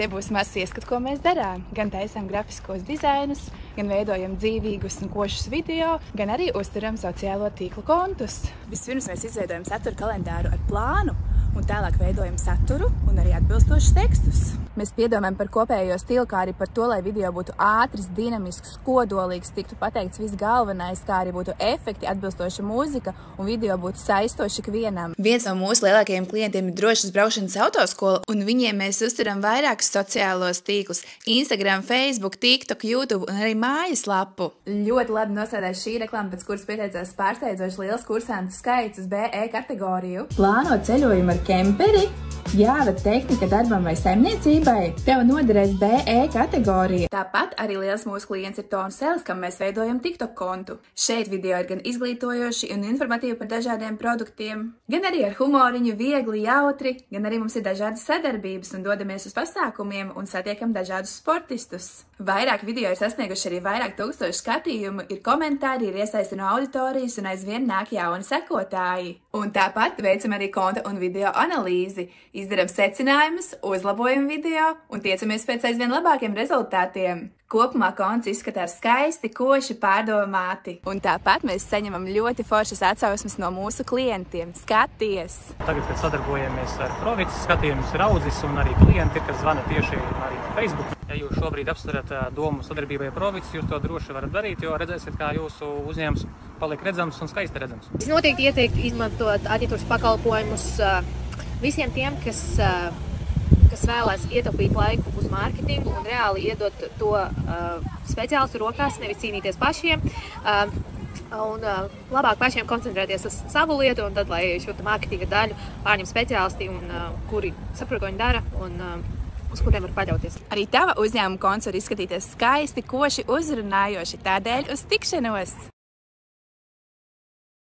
te būs mazs ieskats, ko mēs darām. Gan taisām grafiskos dizainus, gan veidojam dzīvīgus un košus video, gan arī uzturam sociālo tīklu kontus. Vispirms mēs izveidojam satura kalendāru ar plānu un tālāk veidojam saturu un arī atbilstošus tekstus. Mēs piedomājam par kopējo stilu, kā arī par to, lai video būtu ātrs, dinamisks, kodolīgs, tiktu pateikts viss galvenais, kā arī būtu efekti, atbilstoša mūzika un video būtu saistoši ikvienam. Viens no mūsu lielākajiem klientiem ir drošas braukšanas autoskola, un viņiem mēs uzturam vairākus sociālos tīklus – Instagram, Facebook, TikTok, YouTube un arī mājaslapu. Ļoti labi nosēdēs šī reklāma, pēc kuras pieteicās pārsteidzoši liels kursantu skaits uz BE kategoriju. Plāno ceļojumu ar kemperi, jāved tehnika darbam vai saimniecībai, tev noderēs BE kategorija. Tāpat arī liels mūsu klients ir Tonu Seles, kam mēs veidojam TikTok kontu. Šeit video ir gan izglītojoši un informatīvi par dažādiem produktiem, gan arī ar humoriņu, viegli, jautri, gan arī mums ir dažādas sadarbības un dodamies uz pasākumiem un satiekam dažādus sportistus. Vairāk video ir sasnieguši arī vairāk tūkstošu skatījumu, ir komentāri, ir iesaisti no auditorijas un aizvien nāk jauni sekotāji. Un tāpat veicam arī konta un video analīzi. Izdaram secinājumus, uzlabojam video un tiecamies pēc aizvien labākiem rezultātiem. Kopumā konts izskatās skaisti, koši, pārdomāti. Un tāpat mēs saņemam ļoti foršas atsauksmes no mūsu klientiem. Skaties! Tagad, kad sadarbojamies ar Provici, skatījums ir audzis un arī klienti, kas zvana tieši arī Facebook. Ja jūs šobrīd apsverat domu sadarbībai ar Provici, jūs to droši varat darīt, jo redzēsiet, kā jūsu uzņēmums paliek redzams un skaisti redzams. Es noteikti ieteiktu izmantot aģentūras pakalpojumus visiem tiem, kas vēlās ietaupīt laiku uz mārketingu un reāli iedot to speciālistu rokās, nevis cīnīties pašiem. Un labāk pašiem koncentrēties uz savu lietu un tad, lai šo mārketinga daļu pārņem speciālisti, kuri saprot, ko viņi dara un uz kuriem var paļauties. Arī tava uzņēmuma konts var izskatīties skaisti, koši, uzrunājoši, tādēļ uz tikšanos!